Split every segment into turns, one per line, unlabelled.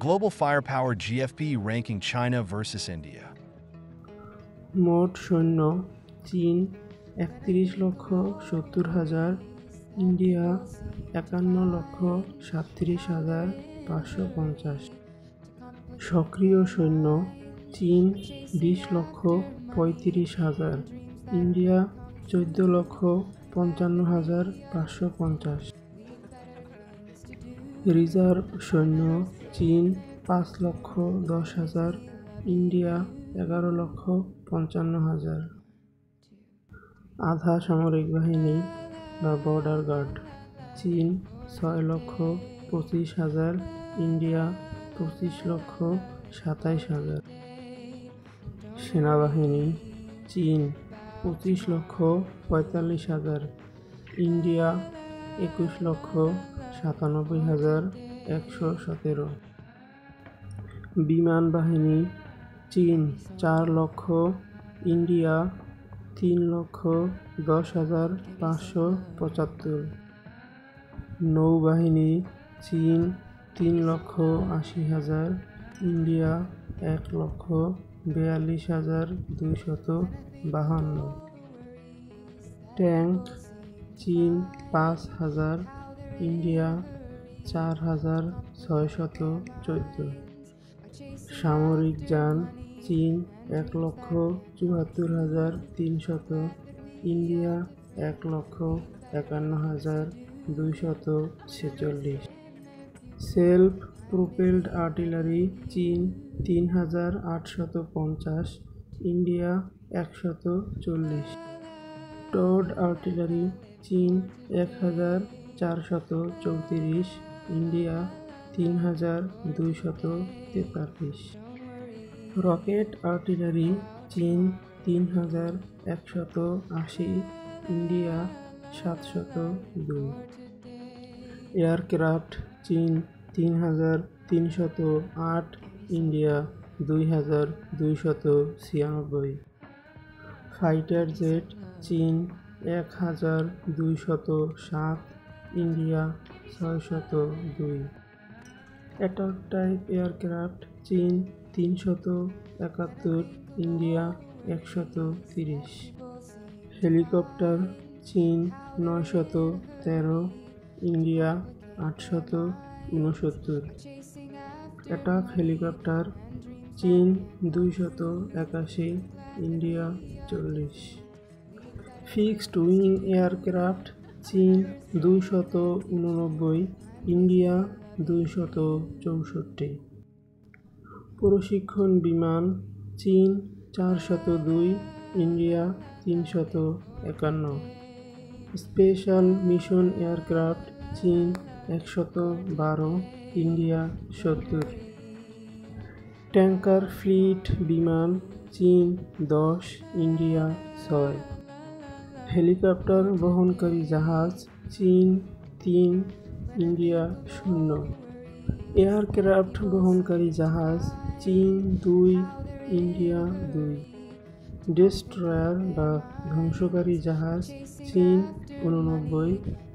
Global firepower GFP ranking China versus India.
মোট সৈন্য চীন 31,70,000, ইন্ডিয়া 51,37,550। সক্রিয় সৈন্য চীন 20,35,000, ইন্ডিয়া 14,55,550। রিজার্ভ সৈন্য চীন 5,10,000, ইন্ডিয়া 11,55,000। আধা সামরিক বাহিনী বা বর্ডার গার্ড চীন 6,25,000, ইন্ডিয়া 25,27,000। সেনাবাহিনী চীন 25,45,000, ইন্ডিয়া 21,97,117। বিমান বাহিনী চীন 4 লক্ষ, ইন্ডিয়া 3,10,575। নৌবাহিনী চীন 3,80,000, ইন্ডিয়া 1,42,252। ট্যাঙ্ক চীন 5,000, ইন্ডিয়া 4,614। সামরিক যান চীন 1,74,300, ইন্ডিয়া 1,51,246। সেলফ প্রোপেলড আর্টিলারি চীন 3,850, ইন্ডিয়া 140। টোড আর্টিলারি চীন 1,434, ইন্ডিয়া 3,243। রকেট আর্টিলারি চীন 3,180, ইন্ডিয়া 702। এয়ারক্রাফট চীন 3,308, ইন্ডিয়া 2,296। ফাইটার জেট চীন 1,207, ইন্ডিয়া 602। অ্যাটাক টাইপ এয়ারক্রাফট চীন 371, ইন্ডিয়া 130। হেলিকপ্টার চীন 913, ইন্ডিয়া 869। অ্যাটাক হেলিকপ্টার চীন 281, ইন্ডিয়া 40। ফিক্সড উইং এয়ারক্রাফট চীন 289, ইন্ডিয়া 264। প্রশিক্ষণ বিমান চীন 402, ইন্ডিয়া 351। স্পেশাল মিশন এয়ারক্রাফট চীন 112, ইন্ডিয়া 70। ট্যাঙ্কার ফ্লিট বিমান চীন 10, ইন্ডিয়া 6। হেলিকপ্টার বহনকারী জাহাজ চীন 3, ইন্ডিয়া 0। এয়ারক্রাফট বহনকারী জাহাজ চীন 2, ইন্ডিয়া 2। ডেস্ট্রয়ার বা ধ্বংসকারী জাহাজ চীন 89,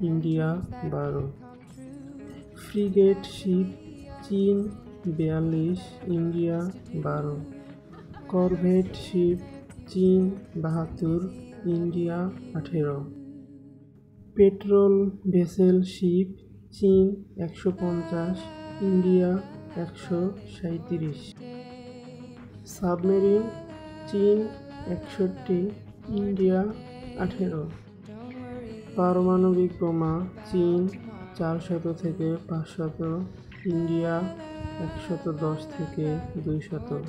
ইন্ডিয়া 12। ফ্রিগেট শিপ চীন 42, ইন্ডিয়া 12। করভেট শিপ চীন 72, ইন্ডিয়া 18। পেট্রোল ভেসেল শিপ চীন 150, ইন্ডিয়া 137। সাবমেরিন চীন 61, ইন্ডিয়া 18। পারমাণবিক বোমা চীন 400 থেকে 500, ইন্ডিয়া 110 থেকে 200।